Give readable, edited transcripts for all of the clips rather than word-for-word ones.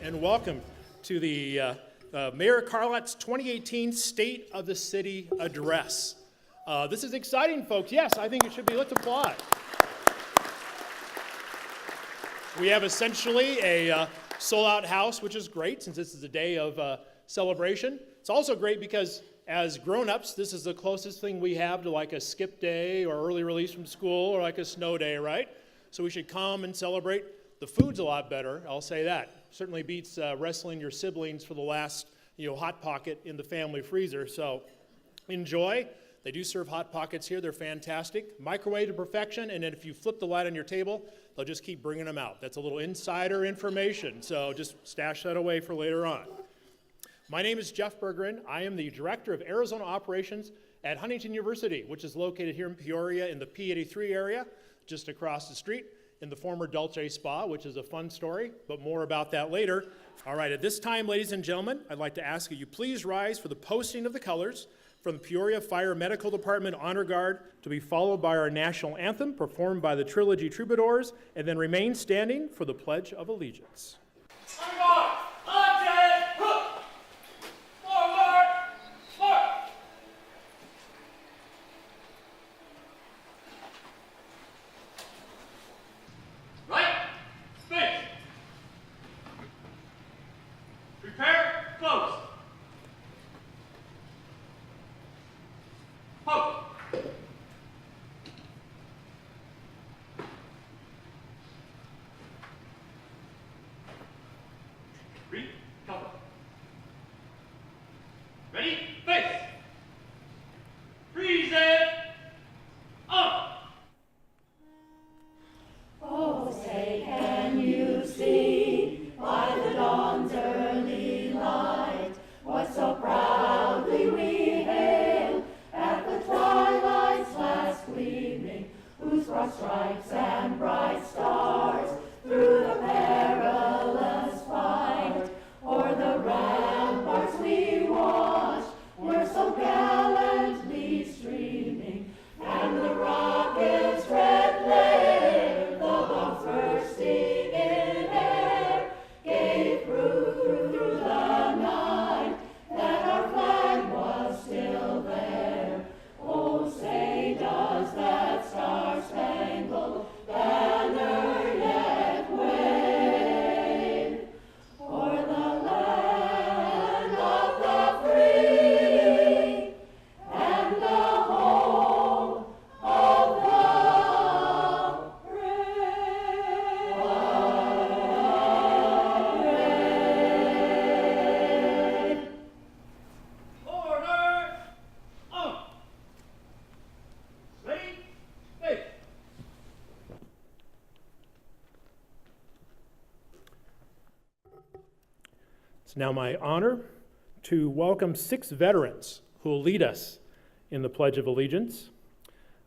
and welcome to the Mayor Carlat's 2018 State of the City Address. This is exciting, folks. Yes, I think it should be. Let's applaud. We have essentially a sold-out house, which is great since this is a day of celebration. It's also great because as grown-ups, this is the closest thing we have to like a skip day or early release from school or like a snow day, right? So we should come and celebrate. The food's a lot better, I'll say that. Certainly beats wrestling your siblings for the last, Hot Pocket in the family freezer. So enjoy. They do serve Hot Pockets here. They're fantastic. Microwave to perfection, and then if you flip the light on your table, they'll just keep bringing them out. That's a little insider information, so just stash that away for later on. My name is Jeff Bergeron. I am the Director of Arizona Operations at Huntington University, which is located here in Peoria in the P83 area, just across the street in the former Dulce Spa, which is a fun story, but more about that later. All right, at this time, ladies and gentlemen, I'd like to ask you please rise for the posting of the colors from the Peoria Fire Medical Department Honor Guard, to be followed by our national anthem performed by the Trilogy Troubadours, and then remain standing for the Pledge of Allegiance. Ready? Face! Freeze it! Up! Oh, say, can you see by the dawn's early light what so proudly we hailed at the twilight's last gleaming, whose broad stripes and bright stars through the perilous fight o'er the ramparts we watched were so gallantly streaming, and the rocket's red glare, the bombs bursting in air, gave proof through the night that our flag was still there. Oh, say, does that star-spangled banner yet wave o'er the land of the free and the home of the brave? Order! Up! Ready? Face! It's now my honor to welcome 6 veterans who will lead us in the Pledge of Allegiance.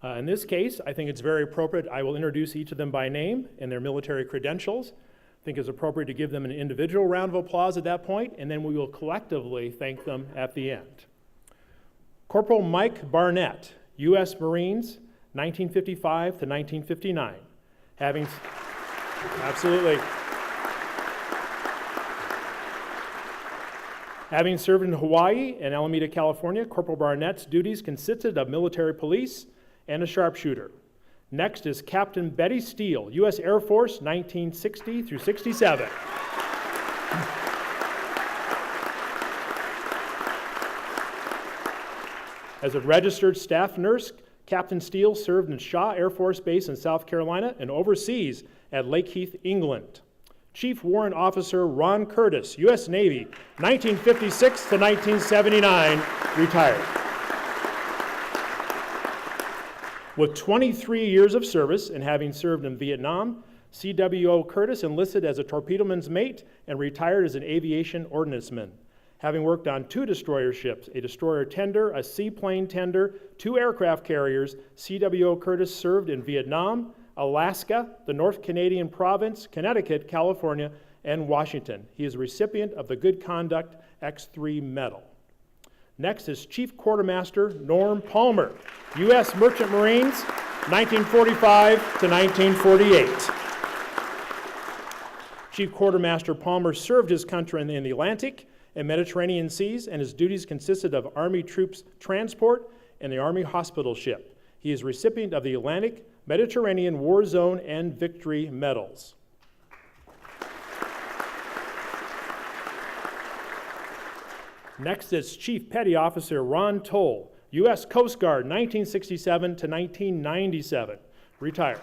In this case, I think it's very appropriate. I will introduce each of them by name and their military credentials. I think it's appropriate to give them an individual round of applause at that point, and then we will collectively thank them at the end. Corporal Mike Barnett, U.S. Marines, 1955 to 1959. Absolutely. Having served in Hawaii and Alameda, California, Corporal Barnett's duties consisted of military police and a sharpshooter. Next is Captain Betty Steele, U.S. Air Force, 1960 through 67. As a registered staff nurse, Captain Steele served in Shaw Air Force Base in South Carolina and overseas at Lakeheath, England. Chief Warrant Officer Ron Curtis, U.S. Navy, 1956 to 1979, retired. With 23 years of service and having served in Vietnam, CWO Curtis enlisted as a torpedoman's mate and retired as an aviation ordnanceman. Having worked on 2 destroyer ships, a destroyer tender, a seaplane tender, 2 aircraft carriers, CWO Curtis served in Vietnam, Alaska, the North Canadian province, Connecticut, California, and Washington. He is a recipient of the Good Conduct X3 Medal. Next is Chief Quartermaster Norm Palmer, U.S. Merchant Marines, 1945 to 1948. Chief Quartermaster Palmer served his country in the Atlantic and Mediterranean seas, and his duties consisted of Army troops transport and the Army hospital ship. He is recipient of the Atlantic, Mediterranean War Zone and Victory Medals. Next is Chief Petty Officer Ron Toll, U.S. Coast Guard, 1967 to 1997, retired.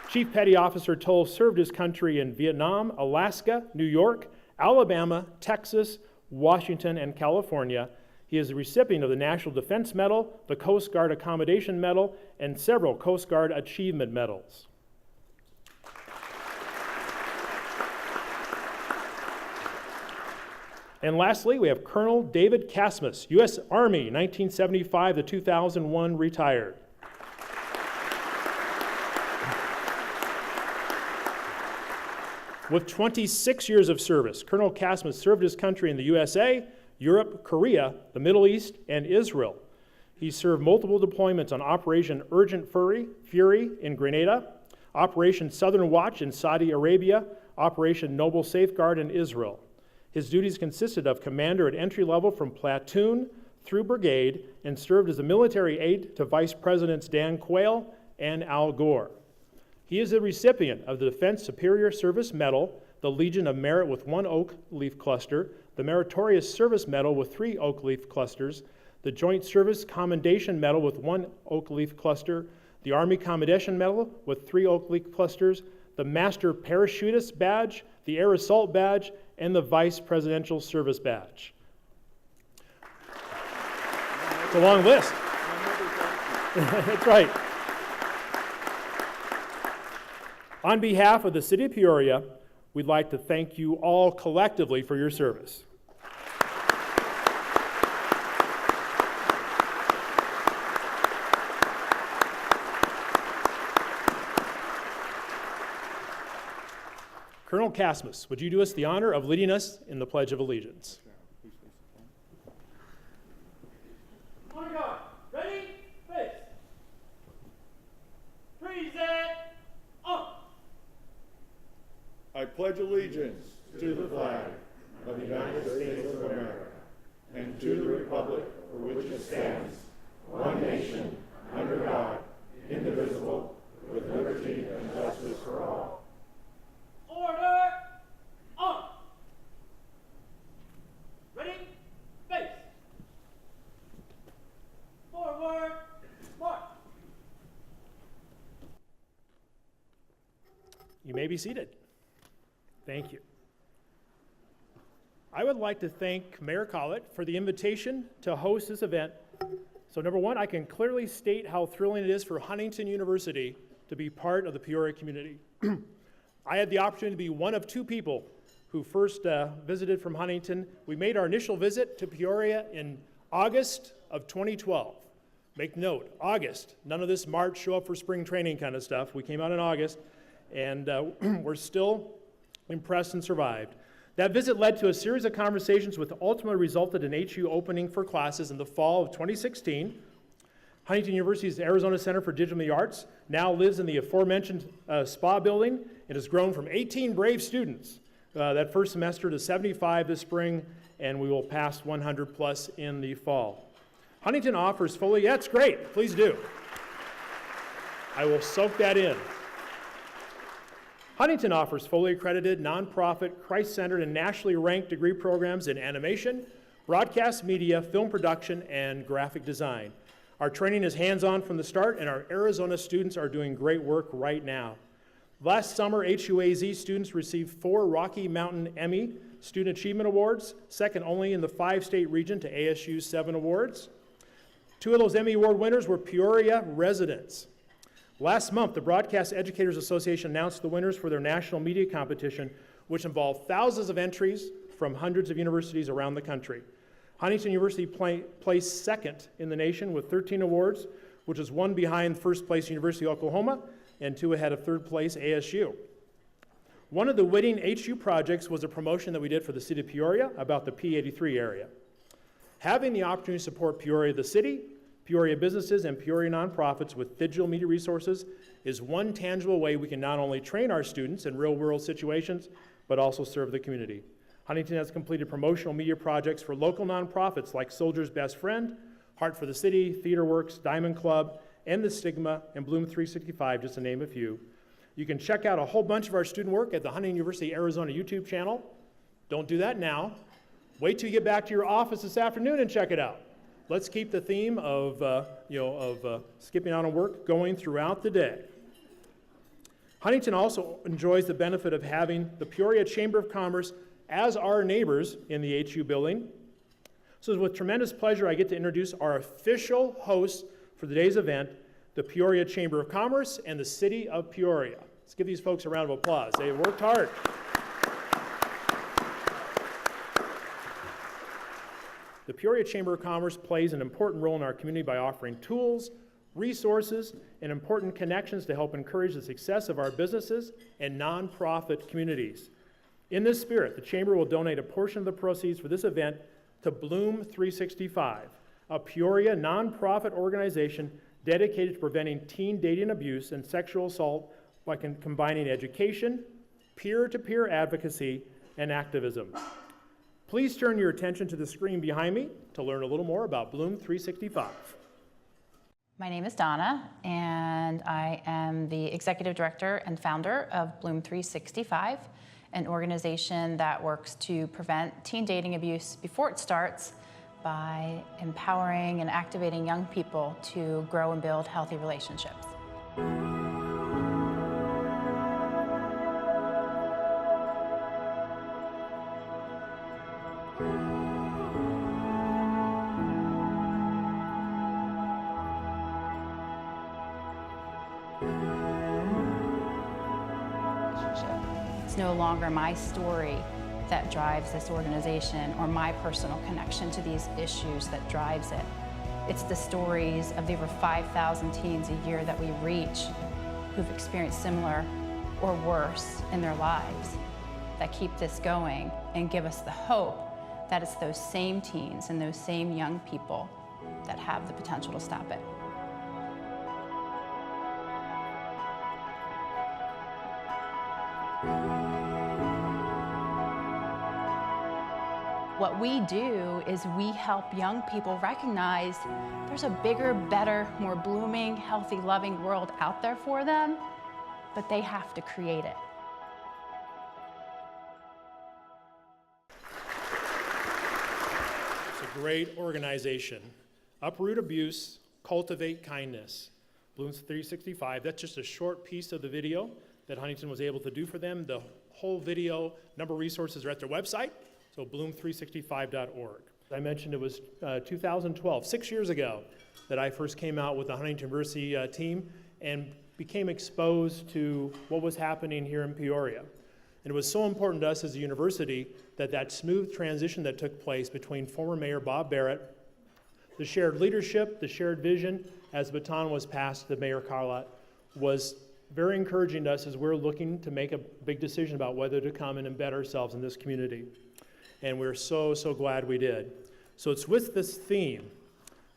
Chief Petty Officer Toll served his country in Vietnam, Alaska, New York, Alabama, Texas, Washington, and California. He is the recipient of the National Defense Medal, the Coast Guard Accommodation Medal, and several Coast Guard Achievement Medals. And lastly, we have Colonel David Casmus, U.S. Army, 1975 to 2001, retired. With 26 years of service, Colonel Casmus served his country in the USA, Europe, Korea, the Middle East, and Israel. He served multiple deployments on Operation Urgent Fury in Grenada, Operation Southern Watch in Saudi Arabia, Operation Noble Safeguard in Israel. His duties consisted of commander at entry level from platoon through brigade, and served as a military aide to Vice Presidents Dan Quayle and Al Gore. He is the recipient of the Defense Superior Service Medal, the Legion of Merit with 1 oak leaf cluster, the Meritorious Service Medal with 3 oak leaf clusters, the Joint Service Commendation Medal with 1 oak leaf cluster, the Army Commendation Medal with 3 oak leaf clusters, the Master Parachutist Badge, the Air Assault Badge, and the Vice Presidential Service Badge. It's a long list. That's right. On behalf of the City of Peoria, we'd like to thank you all collectively for your service. Colonel Casmus, would you do us the honor of leading us in the Pledge of Allegiance? Honor guard. Ready? Face. Present. Up. I pledge allegiance to the flag of the United States of America and to the republic for which it stands, one nation, under God, indivisible, with liberty and justice for all. Order. Up. Ready? Face. Forward. March. You may be seated. Thank you. I would like to thank Mayor Carlat for the invitation to host this event. So number one, I can clearly state how thrilling it is for Huntington University to be part of the Peoria community. I had the opportunity to be one of 2 people who first visited from Huntington. We made our initial visit to Peoria in August of 2012. Make note, August, none of this March, show up for spring training kind of stuff. We came out in August, and we're still impressed and survived. That visit led to a series of conversations which ultimately resulted in HU opening for classes in the fall of 2016. Huntington University's Arizona Center for Digital Media Arts now lives in the aforementioned SPA building. It has grown from 18 brave students that first semester to 75 this spring, and we will pass 100 plus in the fall. Huntington offers fully, yeah, it's great, please do. I will soak that in. Huntington offers fully accredited, nonprofit, Christ-centered, and nationally ranked degree programs in animation, broadcast media, film production, and graphic design. Our training is hands-on from the start, and our Arizona students are doing great work right now. Last summer, HUAZ students received 4 Rocky Mountain Emmy Student Achievement Awards, second only in the 5-state region to ASU's 7 awards. 2 of those Emmy Award winners were Peoria residents. Last month, the Broadcast Educators Association announced the winners for their national media competition, which involved thousands of entries from hundreds of universities around the country. Huntington University placed second in the nation with 13 awards, which is 1 behind first place University of Oklahoma and 2 ahead of third place ASU. One of the winning HU projects was a promotion that we did for the city of Peoria about the P83 area. Having the opportunity to support Peoria, the city, Peoria businesses and Peoria nonprofits with digital media resources is one tangible way we can not only train our students in real-world situations, but also serve the community. Huntington has completed promotional media projects for local nonprofits like Soldier's Best Friend, Heart for the City, TheaterWorks, Diamond Club, and The Stigma, and Bloom 365, just to name a few. You can check out a whole bunch of our student work at the Huntington University Arizona YouTube channel. Don't do that now. Wait till you get back to your office this afternoon and check it out. Let's keep the theme of, skipping out on work going throughout the day. Huntington also enjoys the benefit of having the Peoria Chamber of Commerce as our neighbors in the HU building. So with tremendous pleasure, I get to introduce our official hosts for today's event, the Peoria Chamber of Commerce and the City of Peoria. Let's give these folks a round of applause. They have worked hard. The Peoria Chamber of Commerce plays an important role in our community by offering tools, resources, and important connections to help encourage the success of our businesses and nonprofit communities. In this spirit, the Chamber will donate a portion of the proceeds for this event to Bloom 365, a Peoria nonprofit organization dedicated to preventing teen dating abuse and sexual assault by combining education, peer-to-peer advocacy, and activism. Please turn your attention to the screen behind me to learn a little more about Bloom 365. My name is Donna, and I am the Executive Director and founder of Bloom 365, an organization that works to prevent teen dating abuse before it starts by empowering and activating young people to grow and build healthy relationships. It's no longer my story that drives this organization or my personal connection to these issues that drives it. It's the stories of the over 5,000 teens a year that we reach who've experienced similar or worse in their lives that keep this going and give us the hope that it's those same teens and those same young people that have the potential to stop it. What we do is we help young people recognize there's a bigger, better, more blooming, healthy, loving world out there for them, but they have to create it. It's a great organization. Uproot abuse, cultivate kindness. Bloom 365, that's just a short piece of the video that Huntington was able to do for them. The whole video, number of resources are at their website. So bloom365.org. I mentioned it was 2012, 6 years ago, that I first came out with the Huntington University team and became exposed to what was happening here in Peoria. And it was so important to us as a university that that smooth transition that took place between former Mayor Bob Barrett, the shared leadership, the shared vision, as the baton was passed to Mayor Carlat, was very encouraging to us as we're looking to make a big decision about whether to come in and embed ourselves in this community. And we're so, so glad we did. So it's with this theme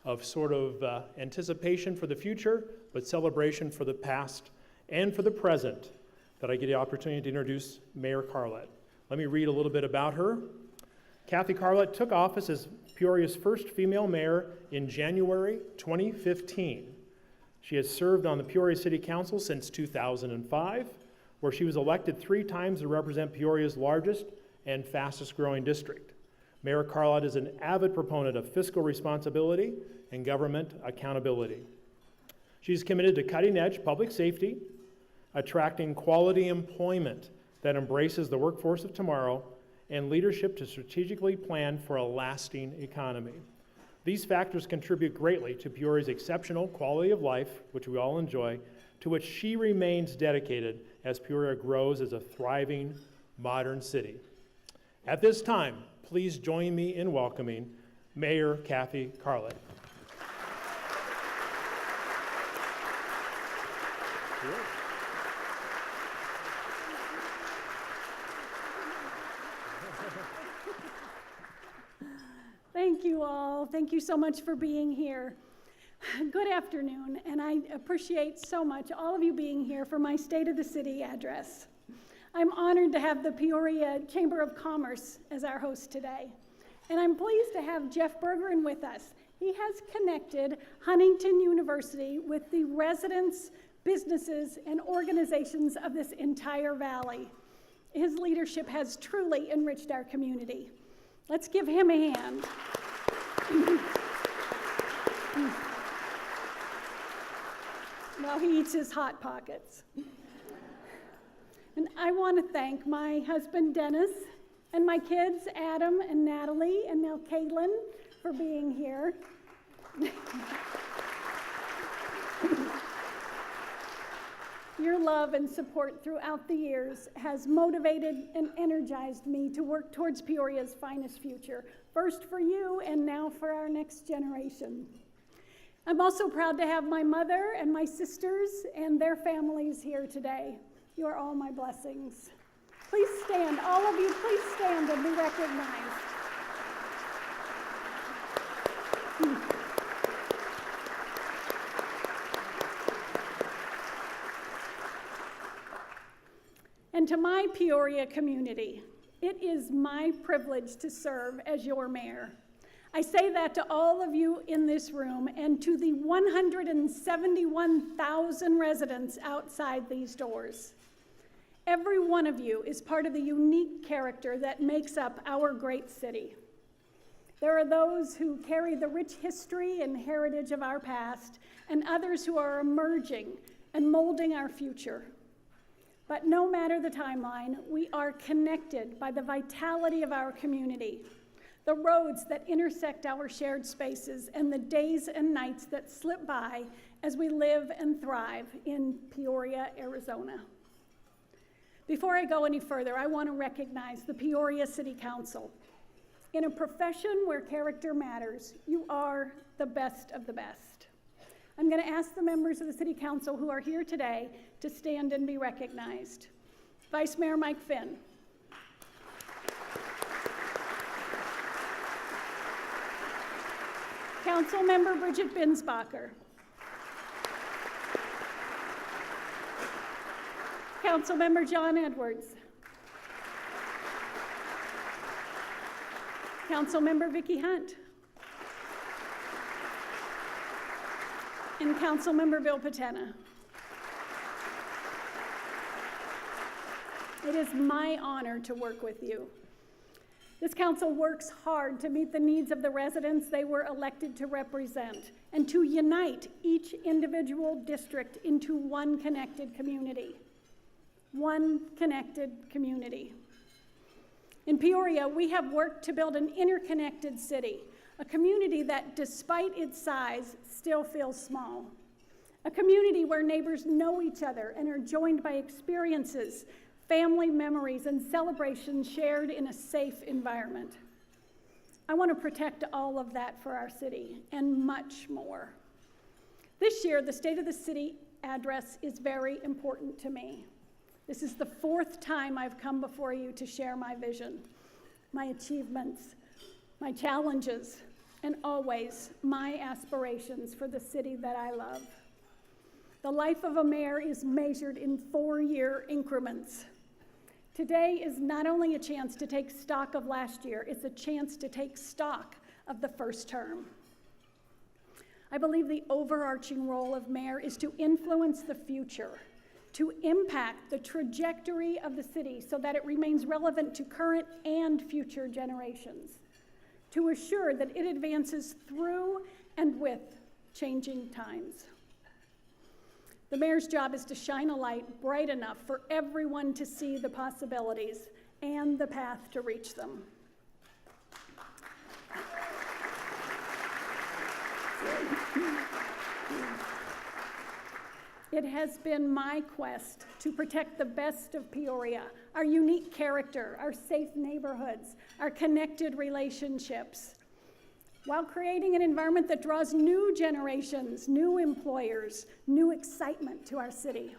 of sort of anticipation for the future, but celebration for the past and for the present that I get the opportunity to introduce Mayor Carlat. Let me read a little bit about her. Cathy Carlat took office as Peoria's first female mayor in January 2015. She has served on the Peoria City Council since 2005, where she was elected 3 times to represent Peoria's largest and fastest growing district. Mayor Carlat is an avid proponent of fiscal responsibility and government accountability. She's committed to cutting edge public safety, attracting quality employment that embraces the workforce of tomorrow, and leadership to strategically plan for a lasting economy. These factors contribute greatly to Peoria's exceptional quality of life, which we all enjoy, to which she remains dedicated as Peoria grows as a thriving modern city. At this time, please join me in welcoming Mayor Cathy Carlat. Thank you all. Thank you so much for being here. Good afternoon, and I appreciate so much all of you being here for my State of the City address. I'm honored to have the Peoria Chamber of Commerce as our host today, and I'm pleased to have Jeff Bergeron with us. He has connected Huntington University with the residents, businesses, and organizations of this entire valley. His leadership has truly enriched our community. Let's give him a hand. While he eats his Hot Pockets. And I want to thank my husband, Dennis, and my kids, Adam and Natalie, and now Caitlin, for being here. Your love and support throughout the years has motivated and energized me to work towards Peoria's finest future, first for you and now for our next generation. I'm also proud to have my mother and my sisters and their families here today. You are all my blessings. Please stand, all of you, please stand and be recognized. And to my Peoria community, it is my privilege to serve as your mayor. I say that to all of you in this room and to the 171,000 residents outside these doors. Every one of you is part of the unique character that makes up our great city. There are those who carry the rich history and heritage of our past, and others who are emerging and molding our future. But no matter the timeline, we are connected by the vitality of our community, the roads that intersect our shared spaces, and the days and nights that slip by as we live and thrive in Peoria, Arizona. Before I go any further, I want to recognize the Peoria City Council. In a profession where character matters, you are the best of the best. I'm going to ask the members of the City Council who are here today to stand and be recognized. Vice Mayor Mike Finn. Councilmember Bridget Binsbacher. Councilmember John Edwards. Councilmember Vicki Hunt. And Councilmember Bill Patena. It is my honor to work with you. This council works hard to meet the needs of the residents they were elected to represent and to unite each individual district into one connected community. One connected community. In Peoria, we have worked to build an interconnected city, a community that, despite its size, still feels small. A community where neighbors know each other and are joined by experiences, family memories, and celebrations shared in a safe environment. I want to protect all of that for our city and much more. This year, the State of the City address is very important to me. This is the fourth time I've come before you to share my vision, my achievements, my challenges, and always my aspirations for the city that I love. The life of a mayor is measured in 4-year increments. Today is not only a chance to take stock of last year, it's a chance to take stock of the first term. I believe the overarching role of mayor is to influence the future, to impact the trajectory of the city so that it remains relevant to current and future generations, to assure that it advances through and with changing times. The mayor's job is to shine a light bright enough for everyone to see the possibilities and the path to reach them. It has been my quest to protect the best of Peoria, our unique character, our safe neighborhoods, our connected relationships, while creating an environment that draws new generations, new employers, new excitement to our city.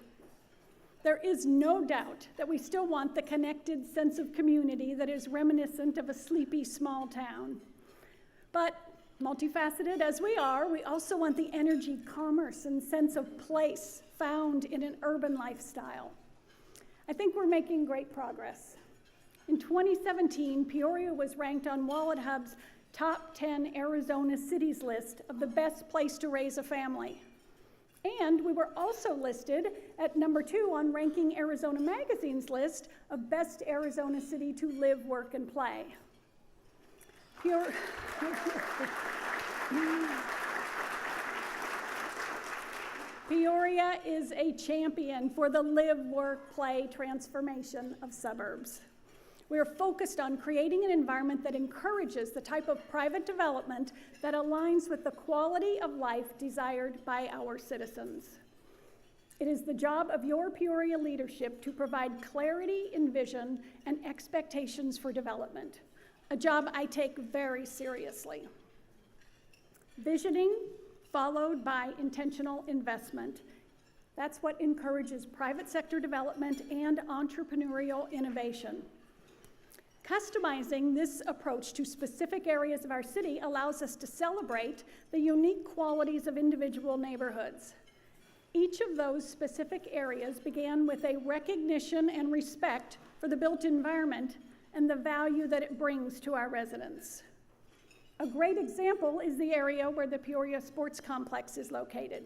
There is no doubt that we still want the connected sense of community that is reminiscent of a sleepy small town. But Multifaceted as we are, we also want the energy, commerce, and sense of place found in an urban lifestyle. I think we're making great progress. In 2017, Peoria was ranked on WalletHub's top 10 Arizona cities list of the best place to raise a family. And we were also listed at number 2 on Ranking Arizona Magazine's list of best Arizona city to live, work, and play. Peoria is a champion for the live, work, play transformation of suburbs. We are focused on creating an environment that encourages the type of private development that aligns with the quality of life desired by our citizens. It is the job of your Peoria leadership to provide clarity in vision and expectations for development, a job I take very seriously. Visioning followed by intentional investment. That's what encourages private sector development and entrepreneurial innovation. Customizing this approach to specific areas of our city allows us to celebrate the unique qualities of individual neighborhoods. Each of those specific areas began with a recognition and respect for the built environment and the value that it brings to our residents. A great example is the area where the Peoria Sports Complex is located.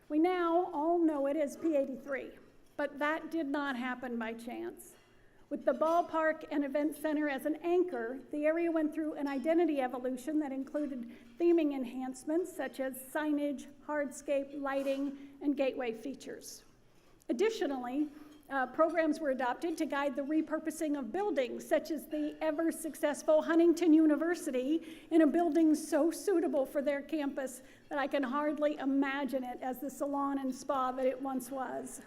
We now all know it as P83, but that did not happen by chance. With the ballpark and event center as an anchor, the area went through an identity evolution that included theming enhancements such as signage, hardscape, lighting, and gateway features. Additionally, programs were adopted to guide the repurposing of buildings, such as the ever-successful Huntington University, in a building so suitable for their campus that I can hardly imagine it as the salon and spa that it once was.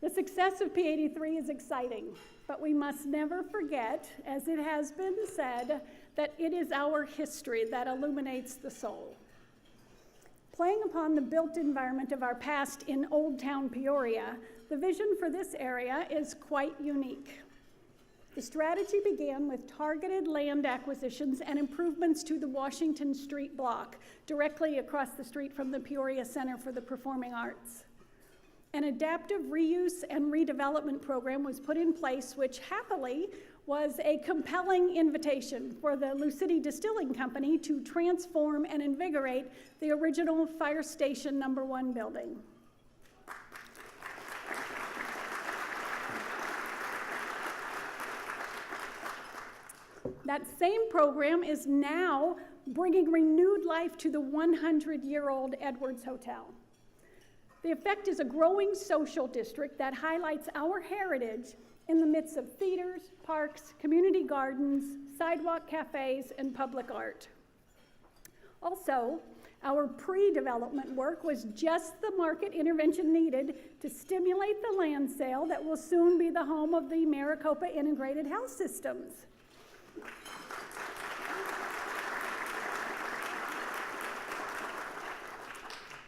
The success of P83 is exciting, but we must never forget, as it has been said, that it is our history that illuminates the soul. Playing upon the built environment of our past in Old Town Peoria, the vision for this area is quite unique. The strategy began with targeted land acquisitions and improvements to the Washington Street block, directly across the street from the Peoria Center for the Performing Arts. An adaptive reuse and redevelopment program was put in place, which happily was a compelling invitation for the Lucidi Distilling Company to transform and invigorate the original Fire Station No. 1 building. That same program is now bringing renewed life to the 100-year-old Edwards Hotel. The effect is a growing social district that highlights our heritage in the midst of theaters, parks, community gardens, sidewalk cafes, and public art. Also, our pre-development work was just the market intervention needed to stimulate the land sale that will soon be the home of the Maricopa Integrated Health Systems.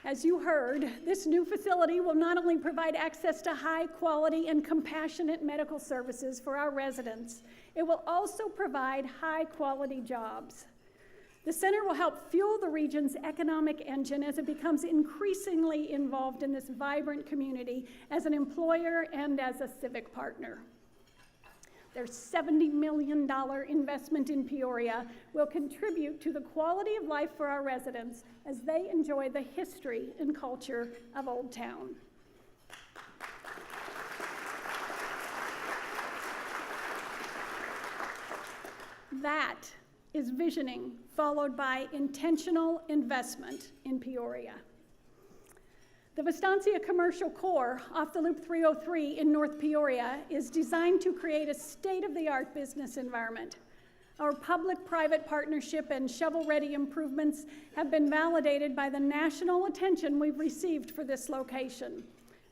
As you heard, this new facility will not only provide access to high quality and compassionate medical services for our residents, it will also provide high quality jobs. The center will help fuel the region's economic engine as it becomes increasingly involved in this vibrant community as an employer and as a civic partner. Their $70 million investment in Peoria will contribute to the quality of life for our residents as they enjoy the history and culture of Old Town. That is visioning followed by intentional investment in Peoria. The Vistancia Commercial Core off the Loop 303 in North Peoria is designed to create a state-of-the-art business environment. Our public-private partnership and shovel-ready improvements have been validated by the national attention we've received for this location.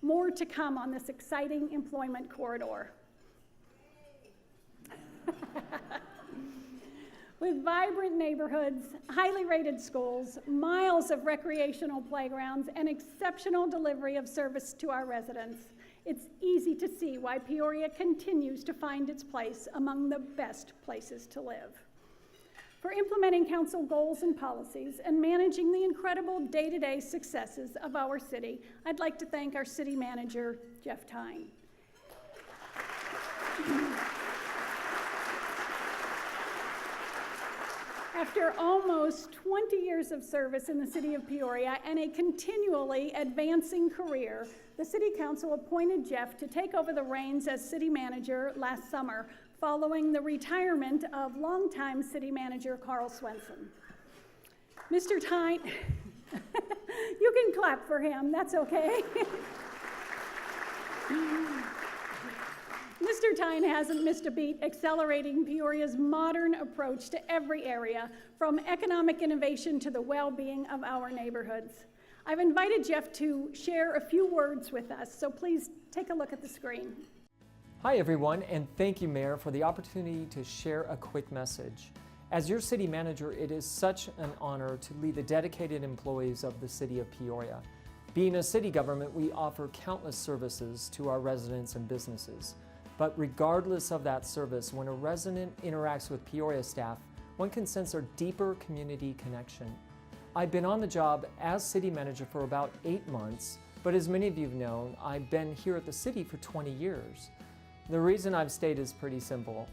More to come on this exciting employment corridor. With vibrant neighborhoods, highly rated schools, miles of recreational playgrounds, and exceptional delivery of service to our residents, it's easy to see why Peoria continues to find its place among the best places to live. for implementing council goals and policies and managing the incredible day-to-day successes of our city. I'd like to thank our city manager, Jeff Tyne. After almost 20 years of service in the city of Peoria and a continually advancing career, the City Council appointed Jeff to take over the reins as city manager last summer, following the retirement of longtime city manager Carl Swenson. Mr. Tyne, you can clap for him, that's okay. Mr. Tyne hasn't missed a beat accelerating Peoria's modern approach to every area, from economic innovation to the well-being of our neighborhoods. I've invited Jeff to share a few words with us, so please take a look at the screen. Hi everyone, and thank you, Mayor, for the opportunity to share a quick message. As your city manager, it is such an honor to lead the dedicated employees of the city of Peoria. Being a city government, we offer countless services to our residents and businesses. But regardless of that service, when a resident interacts with Peoria staff, one can sense a deeper community connection. I've been on the job as city manager for about 8 months, but as many of you have known, I've been here at the city for 20 years. The reason I've stayed is pretty simple.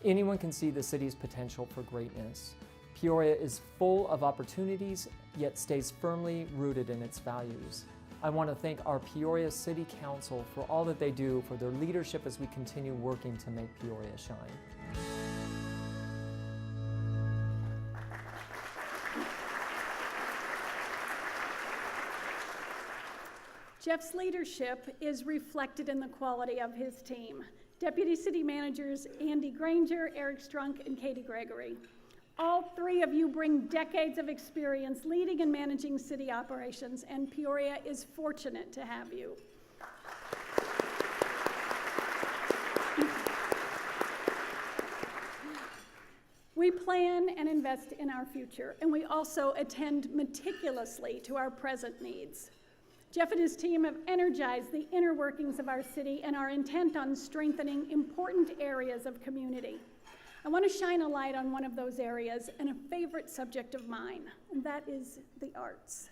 Anyone can see the city's potential for greatness. Peoria is full of opportunities, yet stays firmly rooted in its values. I want to thank our Peoria City Council for all that they do, for their leadership as we continue working to make Peoria shine. Jeff's leadership is reflected in the quality of his team. Deputy City Managers Andy Granger, Eric Strunk, and Katie Gregory. All three of you bring decades of experience leading and managing city operations, and Peoria is fortunate to have you. We plan and invest in our future, and we also attend meticulously to our present needs. Jeff and his team have energized the inner workings of our city and are intent on strengthening important areas of community. I want to shine a light on one of those areas and a favorite subject of mine, and that is the arts.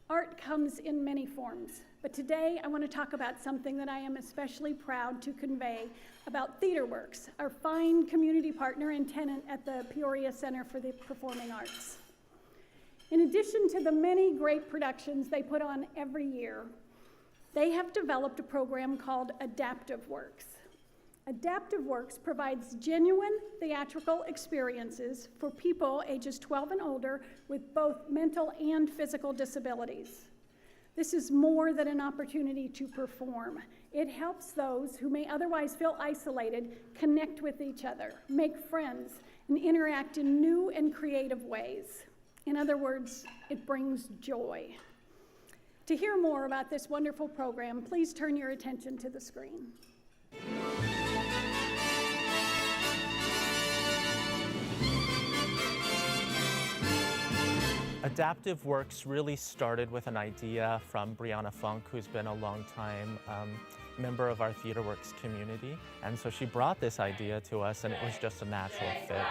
Art comes in many forms, but today I want to talk about something that I am especially proud to convey about TheaterWorks, our fine community partner and tenant at the Peoria Center for the Performing Arts. In addition to the many great productions they put on every year, they have developed a program called Adaptive Works. Adaptive Works provides genuine theatrical experiences for people ages 12 and older with both mental and physical disabilities. This is more than an opportunity to perform. It helps those who may otherwise feel isolated connect with each other, make friends, and interact in new and creative ways. In other words, it brings joy. To hear more about this wonderful program, please turn your attention to the screen. Adaptive Works really started with an idea from Brianna Funk, who's been a long-time member of our TheaterWorks community. And so she brought this idea to us, and it was just a natural fit.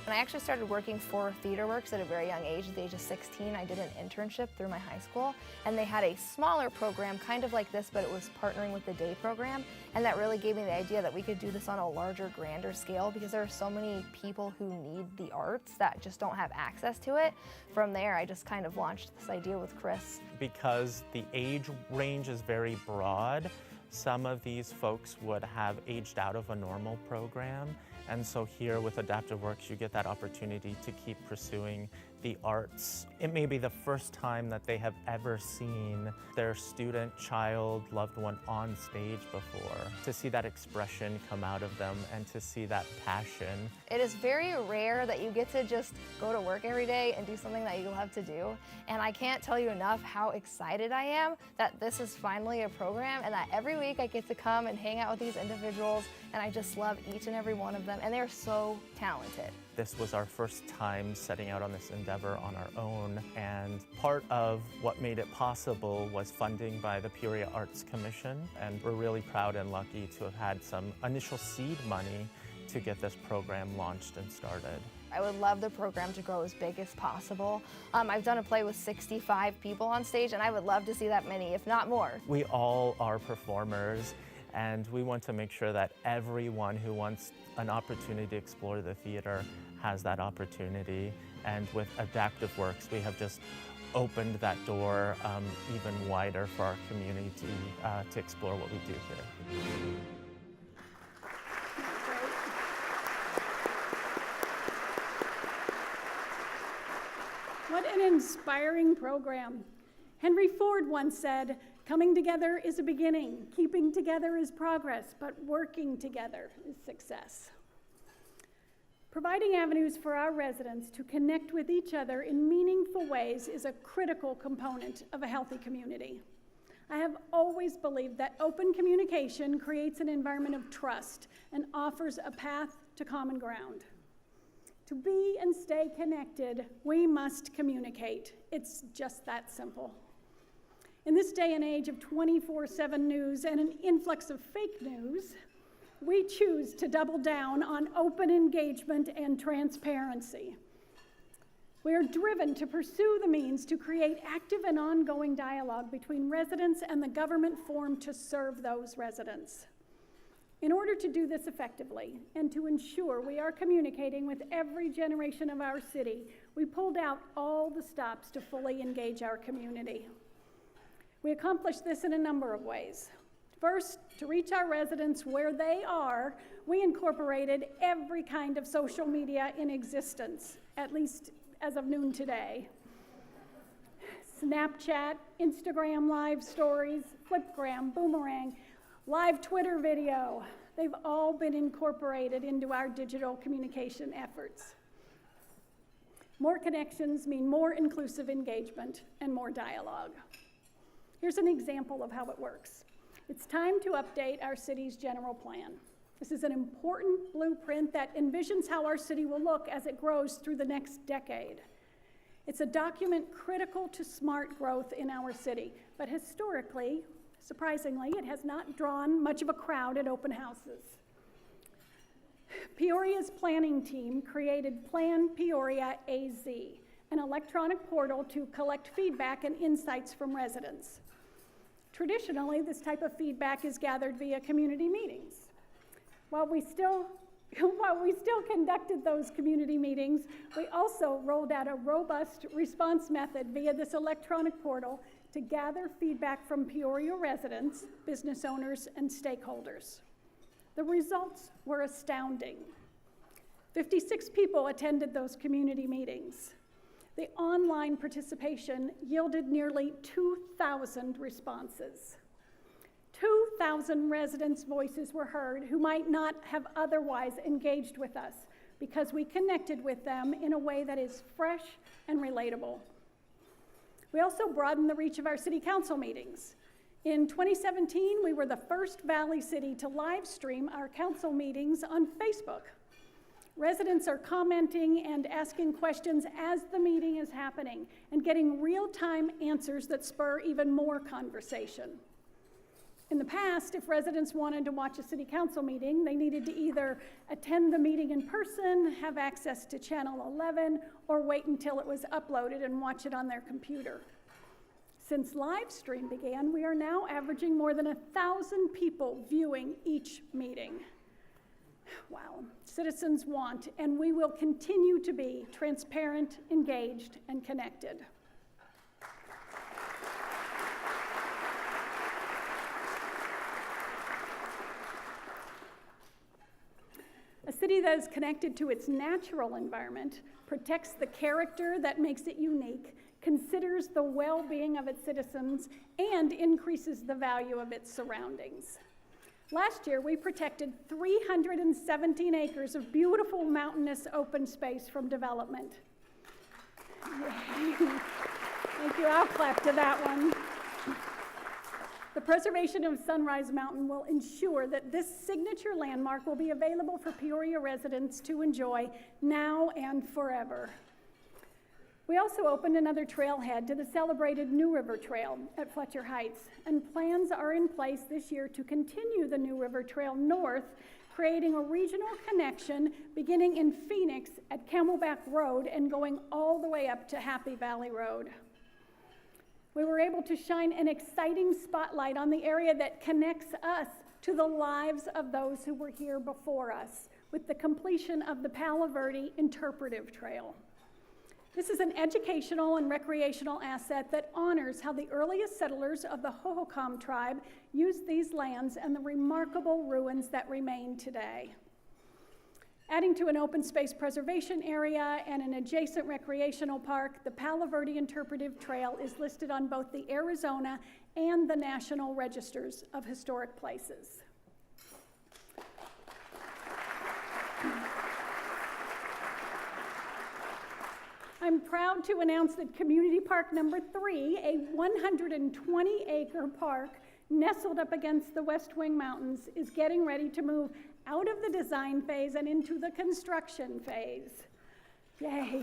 When I actually started working for TheaterWorks at a very young age, at the age of 16, I did an internship through my high school, and they had a smaller program, kind of like this, but it was partnering with the day program, and that really gave me the idea that we could do this on a larger, grander scale, because there are so many people who need the arts that just don't have access to it. From there, I just kind of launched this idea with Chris. Because the age range is very broad, some of these folks would have aged out of a normal program. And so here with Adaptive Works, you get that opportunity to keep pursuing the arts. It may be the first time that they have ever seen their student, child, loved one on stage before. To see that expression come out of them and to see that passion. It is very rare that you get to just go to work every day and do something that you love to do. And I can't tell you enough how excited I am that this is finally a program and that every week I get to come and hang out with these individuals and I just love each and every one of them, and they're so talented. This was our first time setting out on this endeavor on our own, and part of what made it possible was funding by the Peoria Arts Commission, and we're really proud and lucky to have had some initial seed money to get this program launched and started. I would love the program to grow as big as possible. I've done a play with 65 people on stage, and I would love to see that many, if not more. We all are performers, and we want to make sure that everyone who wants an opportunity to explore the theater has that opportunity. And with Adaptive Works, we have just opened that door even wider for our community to explore what we do here. What an inspiring program. Henry Ford once said, "Coming together is a beginning, keeping together is progress, but working together is success." Providing avenues for our residents to connect with each other in meaningful ways is a critical component of a healthy community. I have always believed that open communication creates an environment of trust and offers a path to common ground. To be and stay connected, we must communicate. It's just that simple. In this day and age of 24/7 news and an influx of fake news, we choose to double down on open engagement and transparency. We are driven to pursue the means to create active and ongoing dialogue between residents and the government formed to serve those residents. In order to do this effectively and to ensure we are communicating with every generation of our city, we pulled out all the stops to fully engage our community. We accomplished this in a number of ways. First, to reach our residents where they are, we incorporated every kind of social media in existence, at least as of noon today. Snapchat, Instagram live stories, Flipgram, Boomerang, live Twitter video, they've all been incorporated into our digital communication efforts. More connections mean more inclusive engagement and more dialogue. Here's an example of how it works. It's time to update our city's general plan. This is an important blueprint that envisions how our city will look as it grows through the next decade. It's a document critical to smart growth in our city, but historically, surprisingly, it has not drawn much of a crowd at open houses. Peoria's planning team created Plan Peoria AZ, an electronic portal to collect feedback and insights from residents. Traditionally, this type of feedback is gathered via community meetings. While we still conducted those community meetings, we also rolled out a robust response method via this electronic portal to gather feedback from Peoria residents, business owners, and stakeholders. The results were astounding. 56 people attended those community meetings. The online participation yielded nearly 2,000 responses. 2,000 residents' voices were heard who might not have otherwise engaged with us because we connected with them in a way that is fresh and relatable. We also broadened the reach of our city council meetings. In 2017, we were the first Valley City to live stream our council meetings on Facebook. Residents are commenting and asking questions as the meeting is happening and getting real-time answers that spur even more conversation. In the past, if residents wanted to watch a city council meeting, they needed to either attend the meeting in person, have access to Channel 11, or wait until it was uploaded and watch it on their computer. Since live stream began, we are now averaging more than 1,000 people viewing each meeting. Wow, citizens want, and we will continue to be, transparent, engaged, and connected. A city that is connected to its natural environment, protects the character that makes it unique, considers the well-being of its citizens, and increases the value of its surroundings. Last year, we protected 317 acres of beautiful mountainous open space from development. Thank you, I'll clap to that one. The preservation of Sunrise Mountain will ensure that this signature landmark will be available for Peoria residents to enjoy now and forever. We also opened another trailhead to the celebrated New River Trail at Fletcher Heights, and plans are in place this year to continue the New River Trail north, creating a regional connection beginning in Phoenix at Camelback Road and going all the way up to Happy Valley Road. We were able to shine an exciting spotlight on the area that connects us to the lives of those who were here before us with the completion of the Palo Verde Interpretive Trail. This is an educational and recreational asset that honors how the earliest settlers of the Hohokam tribe used these lands and the remarkable ruins that remain today. Adding to an open space preservation area and an adjacent recreational park, the Palo Verde Interpretive Trail is listed on both the Arizona and the National Registers of Historic Places. I'm proud to announce that Community Park Number 3, a 120-acre park nestled up against the West Wing Mountains, is getting ready to move out of the design phase and into the construction phase. Yay.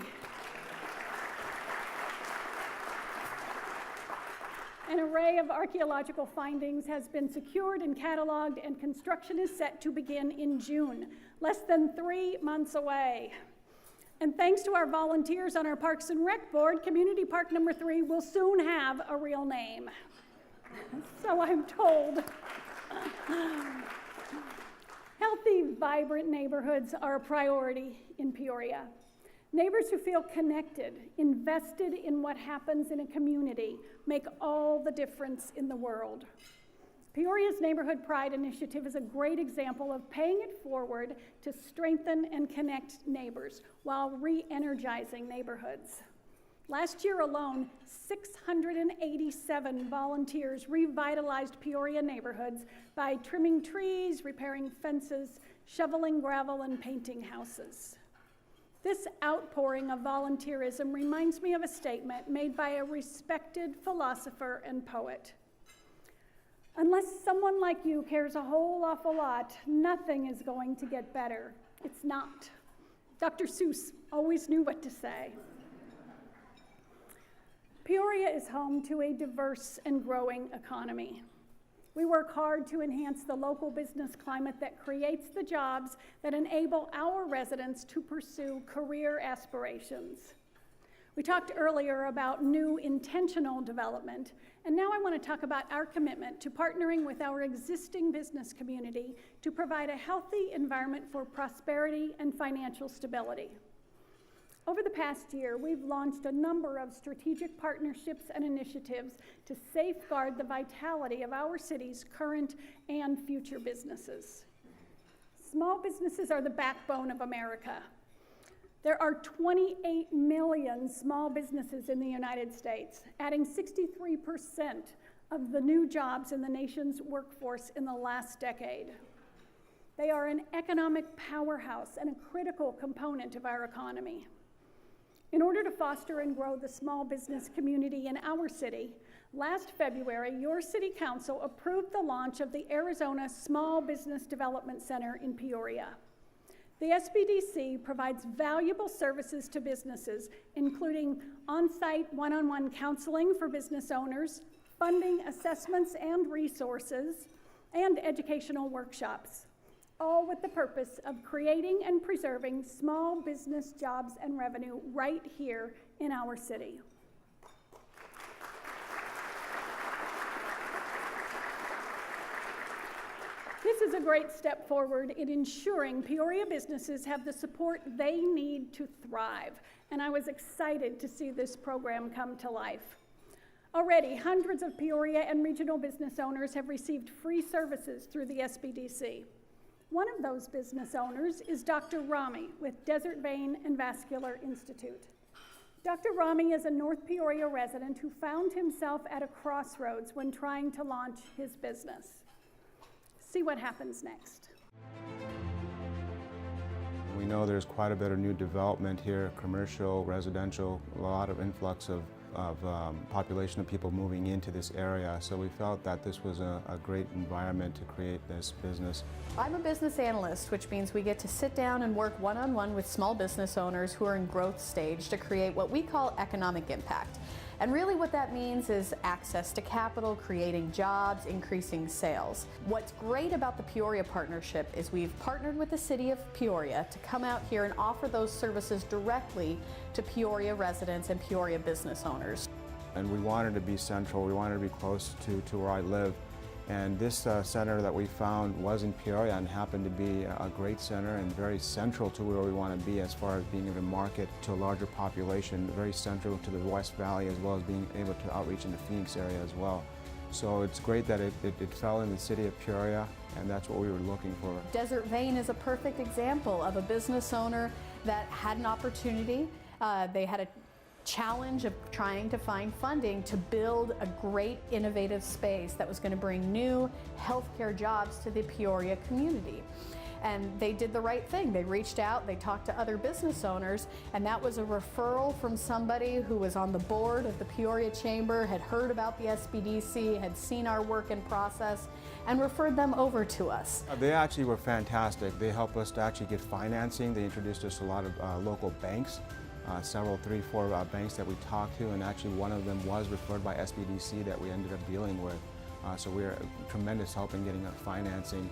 An array of archaeological findings has been secured and cataloged, and construction is set to begin in June, less than 3 months away. And thanks to our volunteers on our Parks and Rec Board, Community Park Number 3 will soon have a real name. So I'm told. Healthy, vibrant neighborhoods are a priority in Peoria. Neighbors who feel connected, invested in what happens in a community, make all the difference in the world. Peoria's Neighborhood Pride Initiative is a great example of paying it forward to strengthen and connect neighbors while re-energizing neighborhoods. Last year alone, 687 volunteers revitalized Peoria neighborhoods by trimming trees, repairing fences, shoveling gravel, and painting houses. This outpouring of volunteerism reminds me of a statement made by a respected philosopher and poet. Unless someone like you cares a whole awful lot, nothing is going to get better. It's not. Dr. Seuss always knew what to say. Peoria is home to a diverse and growing economy. We work hard to enhance the local business climate that creates the jobs that enable our residents to pursue career aspirations. We talked earlier about new intentional development, and now I want to talk about our commitment to partnering with our existing business community to provide a healthy environment for prosperity and financial stability. Over the past year, we've launched a number of strategic partnerships and initiatives to safeguard the vitality of our city's current and future businesses. Small businesses are the backbone of America. There are 28 million small businesses in the United States, adding 63% of the new jobs in the nation's workforce in the last decade. They are an economic powerhouse and a critical component of our economy. In order to foster and grow the small business community in our city, last February, your City Council approved the launch of the Arizona Small Business Development Center in Peoria. The SBDC provides valuable services to businesses, including on-site one-on-one counseling for business owners, funding, assessments, and resources, and educational workshops, all with the purpose of creating and preserving small business jobs and revenue right here in our city. This is a great step forward in ensuring Peoria businesses have the support they need to thrive, and I was excited to see this program come to life. Already, hundreds of Peoria and regional business owners have received free services through the SBDC. One of those business owners is Dr. Rami with Desertvane and Vascular Institute. Dr. Rami is a North Peoria resident who found himself at a crossroads when trying to launch his business. See what happens next. We know there's quite a bit of new development here, commercial, residential, a lot of influx of population of people moving into this area, so we felt that this was a great environment to create this business. I'm a business analyst, which means we get to sit down and work one-on-one with small business owners who are in growth stage to create what we call economic impact. And really what that means is access to capital, creating jobs, increasing sales. What's great about the Peoria partnership is we've partnered with the city of Peoria to come out here and offer those services directly to Peoria residents and Peoria business owners. And we wanted to be central, we wanted to be close to where I live. And this center that we found was in Peoria and happened to be a great center and very central to where we want to be as far as being able to market to a larger population, very central to the West Valley, as well as being able to outreach in the Phoenix area as well. So it's great that it fell in the city of Peoria, and that's what we were looking for. Desertvane is a perfect example of a business owner that had an opportunity. They had a challenge of trying to find funding to build a great innovative space that was going to bring new healthcare jobs to the Peoria community. And they did the right thing. They reached out, they talked to other business owners, and that was a referral from somebody who was on the board of the Peoria Chamber, had heard about the SBDC, had seen our work in process, and referred them over to us. They actually were fantastic. They helped us to actually get financing. They introduced us to a lot of local banks. Several, 3, 4 banks that we talked to, and actually one of them was referred by SBDC that we ended up dealing with. So we are tremendous help in getting financing.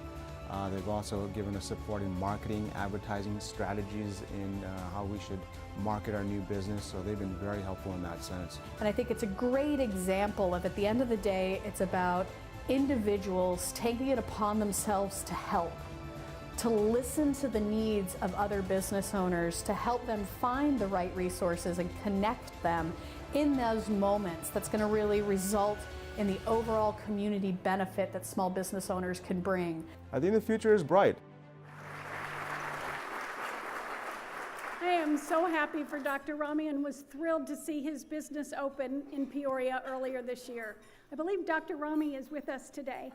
They've also given us support in marketing, advertising strategies, in how we should market our new business. So they've been very helpful in that sense. And I think it's a great example of, at the end of the day, it's about individuals taking it upon themselves to help, to listen to the needs of other business owners, to help them find the right resources and connect them in those moments. That's going to really result in the overall community benefit that small business owners can bring. I think the future is bright. I am so happy for Dr. Rami and was thrilled to see his business open in Peoria earlier this year. I believe Dr. Rami is with us today.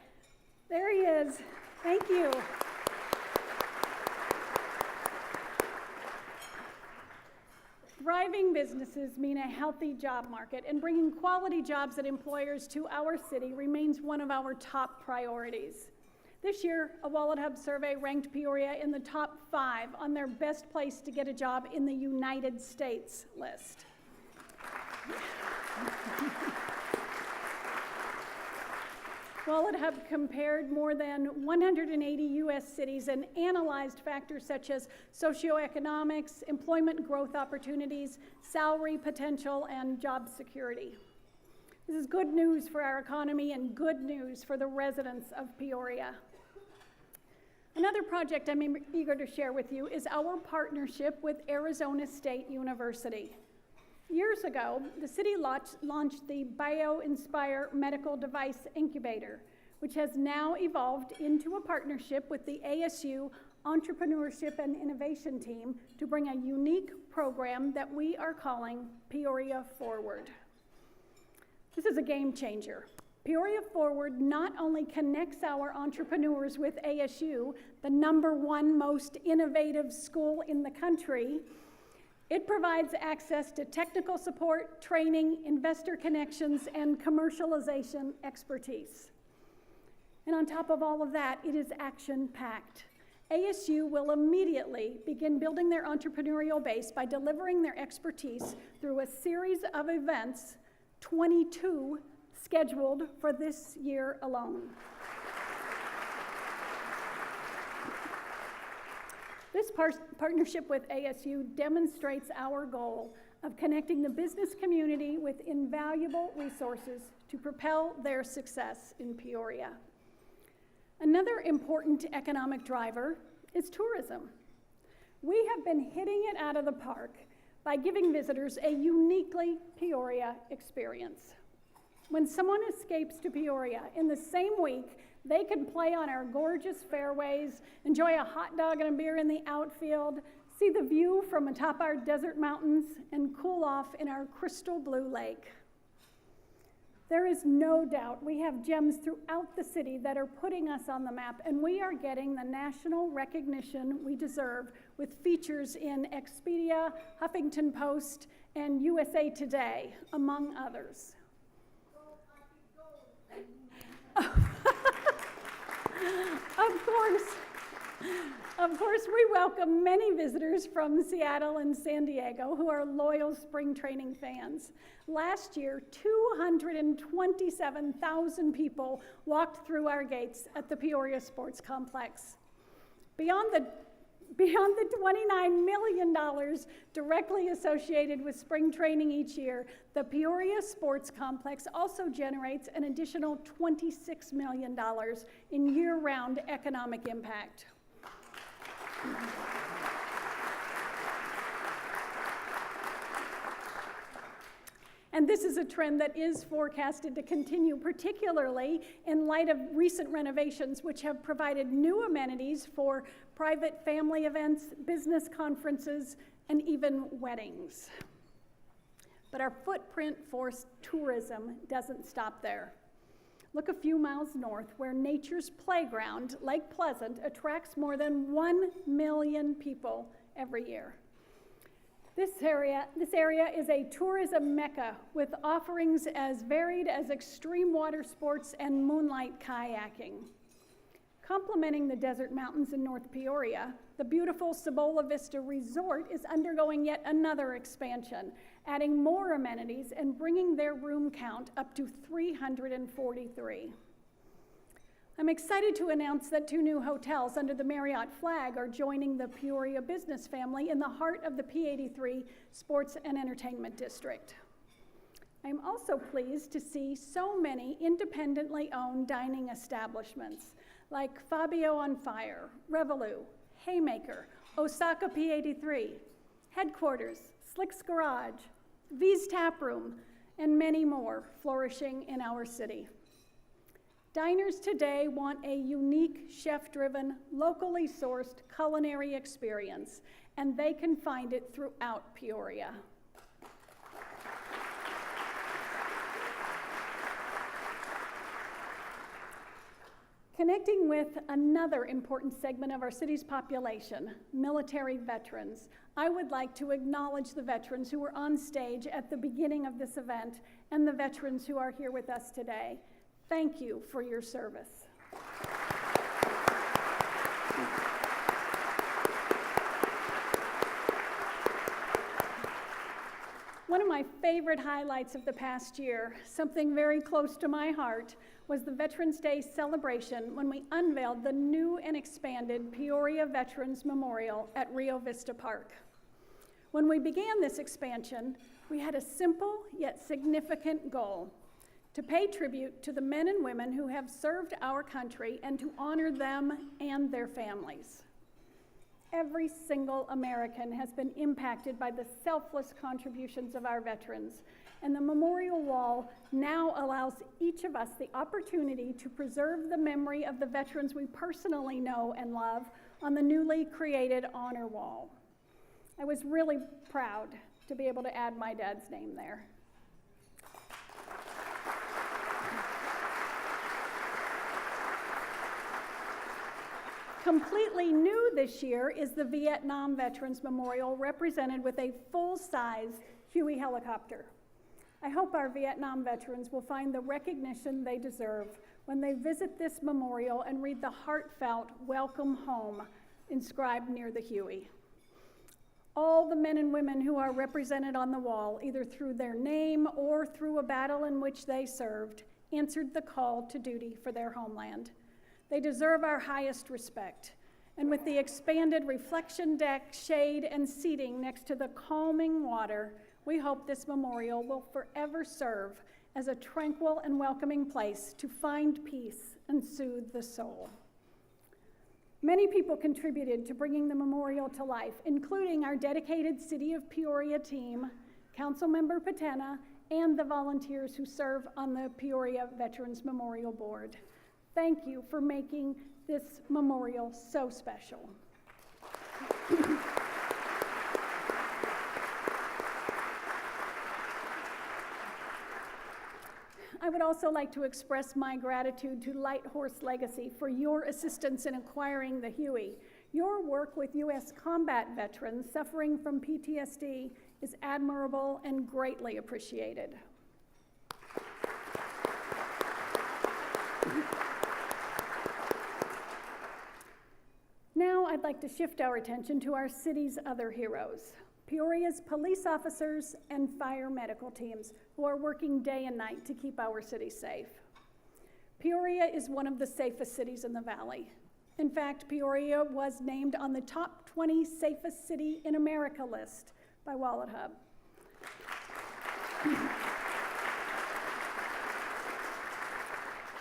There he is. Thank you. Thriving businesses mean a healthy job market, and bringing quality jobs and employers to our city remains one of our top priorities. This year, a Wallet Hub survey ranked Peoria in the top 5 on their best place to get a job in the United States list. Wallet Hub compared more than 180 U.S. cities and analyzed factors such as socioeconomics, employment growth opportunities, salary potential, and job security. This is good news for our economy and good news for the residents of Peoria. Another project I'm eager to share with you is our partnership with Arizona State University. Years ago, the city launched the BioInspire Medical Device Incubator, which has now evolved into a partnership with the ASU Entrepreneurship and Innovation Team to bring a unique program that we are calling Peoria Forward. This is a game changer. Peoria Forward not only connects our entrepreneurs with ASU, the #1 most innovative school in the country, it provides access to technical support, training, investor connections, and commercialization expertise. And on top of all of that, it is action-packed. ASU will immediately begin building their entrepreneurial base by delivering their expertise through a series of events, 22 scheduled for this year alone. This partnership with ASU demonstrates our goal of connecting the business community with invaluable resources to propel their success in Peoria. Another important economic driver is tourism. We have been hitting it out of the park by giving visitors a uniquely Peoria experience. When someone escapes to Peoria, in the same week, they can play on our gorgeous fairways, enjoy a hot dog and a beer in the outfield, see the view from atop our desert mountains, and cool off in our crystal blue lake. There is no doubt we have gems throughout the city that are putting us on the map, and we are getting the national recognition we deserve with features in Expedia, Huffington Post, and USA Today, among others. Of course, we welcome many visitors from Seattle and San Diego who are loyal spring training fans. Last year, 227,000 people walked through our gates at the Peoria Sports Complex. Beyond the $29 million directly associated with spring training each year, the Peoria Sports Complex also generates an additional $26 million in year-round economic impact. And this is a trend that is forecasted to continue, particularly in light of recent renovations, which have provided new amenities for private family events, business conferences, and even weddings. But our footprint for tourism doesn't stop there. Look a few miles north, where nature's playground, Lake Pleasant, attracts more than 1 million people every year. This area is a tourism mecca with offerings as varied as extreme water sports and moonlight kayaking. Complementing the desert mountains in North Peoria, the beautiful Cibola Vista Resort is undergoing yet another expansion, adding more amenities and bringing their room count up to 343. I'm excited to announce that 2 new hotels under the Marriott flag are joining the Peoria business family in the heart of the P83 Sports and Entertainment District. I'm also pleased to see so many independently owned dining establishments like Fabio on Fire, Revolue, Haymaker, Osaka P83, Headquarters, Slick's Garage, V's Tap Room, and many more flourishing in our city. Diners today want a unique, chef-driven, locally sourced culinary experience, and they can find it throughout Peoria. Connecting with another important segment of our city's population, military veterans, I would like to acknowledge the veterans who were on stage at the beginning of this event and the veterans who are here with us today. Thank you for your service. One of my favorite highlights of the past year, something very close to my heart, was the Veterans Day celebration when we unveiled the new and expanded Peoria Veterans Memorial at Rio Vista Park. When we began this expansion, we had a simple yet significant goal: to pay tribute to the men and women who have served our country and to honor them and their families. Every single American has been impacted by the selfless contributions of our veterans, and the memorial wall now allows each of us the opportunity to preserve the memory of the veterans we personally know and love on the newly created honor wall. I was really proud to be able to add my dad's name there. Completely new this year is the Vietnam Veterans Memorial, represented with a full-size Huey helicopter. I hope our Vietnam veterans will find the recognition they deserve when they visit this memorial and read the heartfelt "Welcome Home" inscribed near the Huey. All the men and women who are represented on the wall, either through their name or through a battle in which they served, answered the call to duty for their homeland. They deserve our highest respect. And with the expanded reflection deck, shade, and seating next to the calming water, we hope this memorial will forever serve as a tranquil and welcoming place to find peace and soothe the soul. Many people contributed to bringing the memorial to life, including our dedicated City of Peoria team, Councilmember Patena, and the volunteers who serve on the Peoria Veterans Memorial Board. Thank you for making this memorial so special. I would also like to express my gratitude to Light Horse Legacy for your assistance in acquiring the Huey. Your work with U.S. combat veterans suffering from PTSD is admirable and greatly appreciated. Now I'd like to shift our attention to our city's other heroes, Peoria's police officers and fire medical teams who are working day and night to keep our city safe. Peoria is one of the safest cities in the valley. In fact, Peoria was named on the top 20 safest city in America list by WalletHub.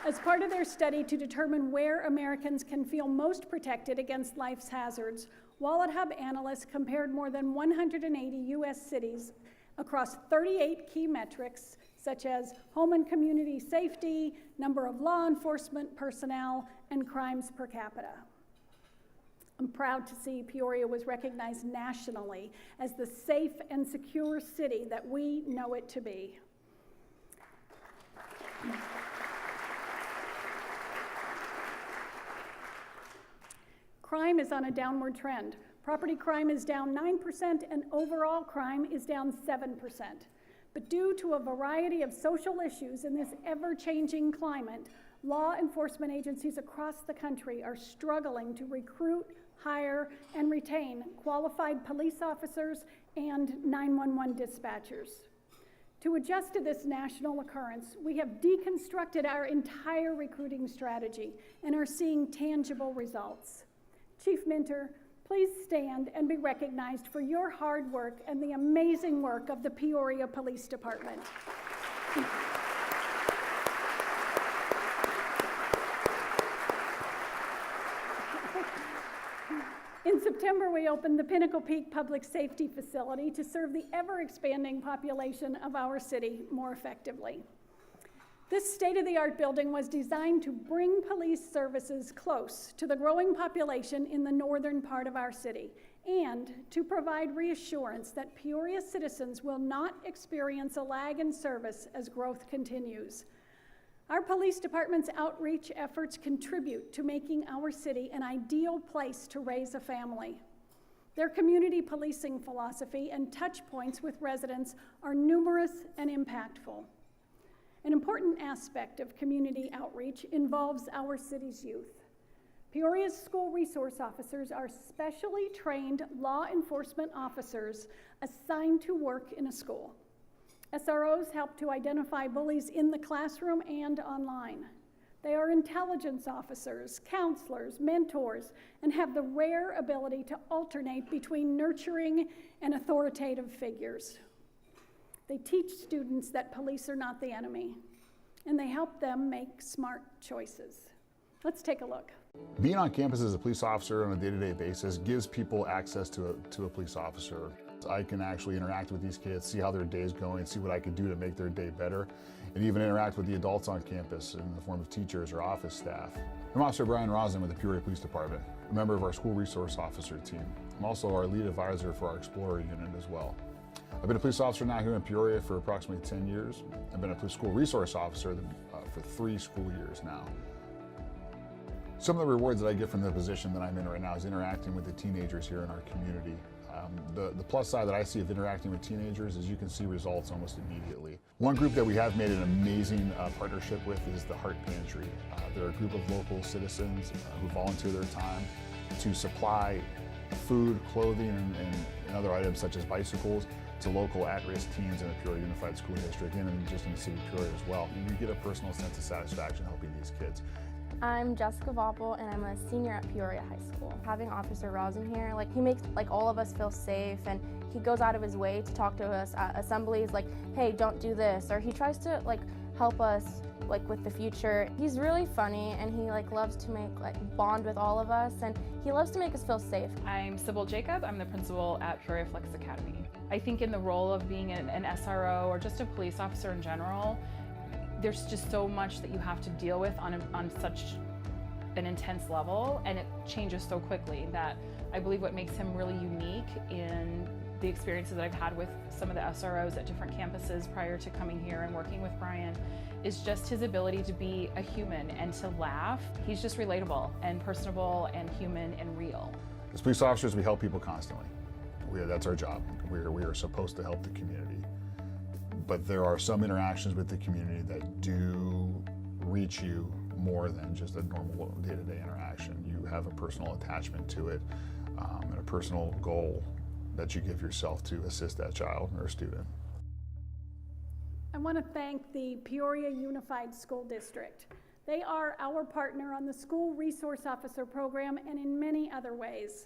As part of their study to determine where Americans can feel most protected against life's hazards, WalletHub analysts compared more than 180 U.S. cities across 38 key metrics, such as home and community safety, number of law enforcement personnel, and crimes per capita. I'm proud to see Peoria was recognized nationally as the safe and secure city that we know it to be. Crime is on a downward trend. Property crime is down 9% and overall crime is down 7%. But due to a variety of social issues in this ever-changing climate, law enforcement agencies across the country are struggling to recruit, hire, and retain qualified police officers and 911 dispatchers. To adjust to this national occurrence, we have deconstructed our entire recruiting strategy and are seeing tangible results. Chief Minter, please stand and be recognized for your hard work and the amazing work of the Peoria Police Department. In September, we opened the Pinnacle Peak Public Safety Facility to serve the ever-expanding population of our city more effectively. This state-of-the-art building was designed to bring police services close to the growing population in the northern part of our city and to provide reassurance that Peoria citizens will not experience a lag in service as growth continues. Our police department's outreach efforts contribute to making our city an ideal place to raise a family. Their community policing philosophy and touch points with residents are numerous and impactful. An important aspect of community outreach involves our city's youth. Peoria's school resource officers are specially trained law enforcement officers assigned to work in a school. SROs help to identify bullies in the classroom and online. They are intelligence officers, counselors, mentors, and have the rare ability to alternate between nurturing and authoritative figures. They teach students that police are not the enemy, and they help them make smart choices. Let's take a look. Being on campus as a police officer on a day-to-day basis gives people access to a police officer. I can actually interact with these kids, see how their day is going, see what I can do to make their day better, and even interact with the adults on campus in the form of teachers or office staff. I'm Officer Brian Rosen with the Peoria Police Department, a member of our school resource officer team. I'm also our lead advisor for our Explorer unit as well. I've been a police officer now here in Peoria for approximately 10 years. I've been a police school resource officer for 3 school years now. Some of the rewards that I get from the position that I'm in right now is interacting with the teenagers here in our community. The plus side that I see of interacting with teenagers is you can see results almost immediately. One group that we have made an amazing partnership with is the Heart Pantry. They're a group of local citizens who volunteer their time to supply food, clothing, and other items such as bicycles to local at-risk teens in the Peoria Unified School District and just in the city of Peoria as well. And you get a personal sense of satisfaction helping these kids. I'm Jessica Voppel, and I'm a senior at Peoria High School. Having Officer Rosen here, he makes all of us feel safe, and he goes out of his way to talk to us at assemblies like, hey, don't do this, or he tries to help us with the future. He's really funny, and he loves to make bond with all of us, and he loves to make us feel safe. I'm Sybil Jacob. I'm the principal at Peoria Flex Academy. I think in the role of being an SRO or just a police officer in general, there's just so much that you have to deal with on such an intense level, and it changes so quickly that I believe what makes him really unique in the experiences that I've had with some of the SROs at different campuses prior to coming here and working with Brian is just his ability to be a human and to laugh. He's just relatable and personable and human and real. As police officers, we help people constantly. That's our job. We are supposed to help the community. But there are some interactions with the community that do reach you more than just a normal day-to-day interaction. You have a personal attachment to it and a personal goal that you give yourself to assist that child or student. I want to thank the Peoria Unified School District. They are our partner on the School Resource Officer Program and in many other ways.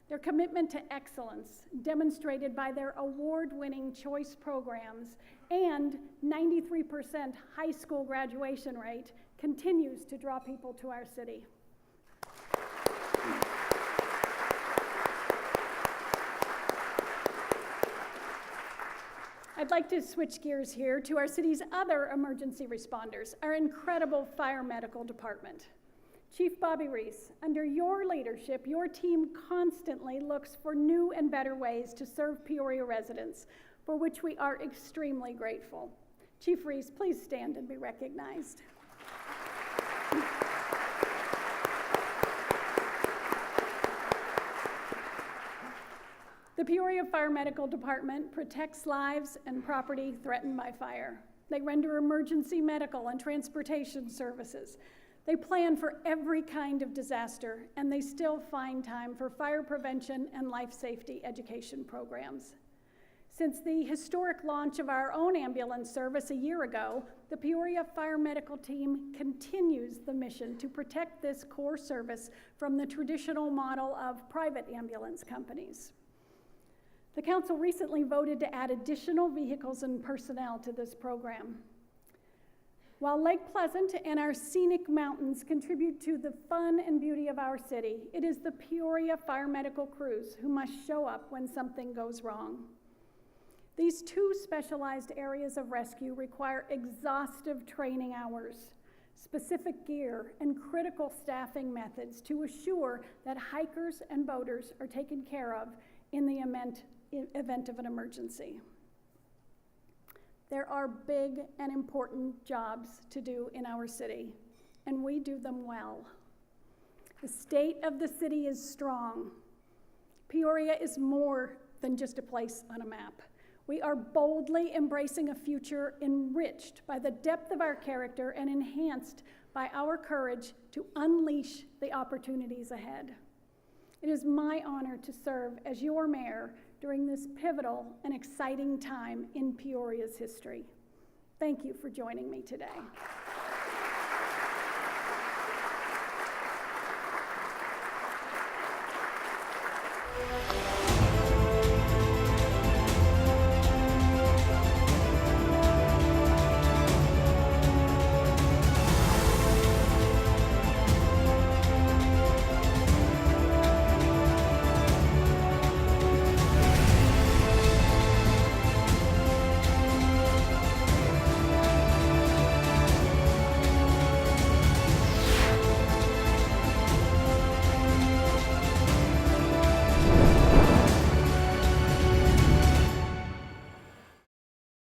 Their commitment to excellence, demonstrated by their award-winning choice programs and 93% high school graduation rate, continues to draw people to our city. I'd like to switch gears here to our city's other emergency responders, our incredible fire medical department. Chief Bobby Reese, under your leadership, your team constantly looks for new and better ways to serve Peoria residents, for which we are extremely grateful. Chief Reese, please stand and be recognized. The Peoria Fire Medical Department protects lives and property threatened by fire. They render emergency medical and transportation services. They plan for every kind of disaster, and they still find time for fire prevention and life safety education programs. Since the historic launch of our own ambulance service a year ago, the Peoria Fire Medical Team continues the mission to protect this core service from the traditional model of private ambulance companies. The council recently voted to add additional vehicles and personnel to this program. While Lake Pleasant and our scenic mountains contribute to the fun and beauty of our city, it is the Peoria Fire Medical crews who must show up when something goes wrong. These two specialized areas of rescue require exhaustive training hours, specific gear, and critical staffing methods to assure that hikers and boaters are taken care of in the event of an emergency. There are big and important jobs to do in our city, and we do them well. The state of the city is strong. Peoria is more than just a place on a map. We are boldly embracing a future enriched by the depth of our character and enhanced by our courage to unleash the opportunities ahead. It is my honor to serve as your mayor during this pivotal and exciting time in Peoria's history. Thank you for joining me today.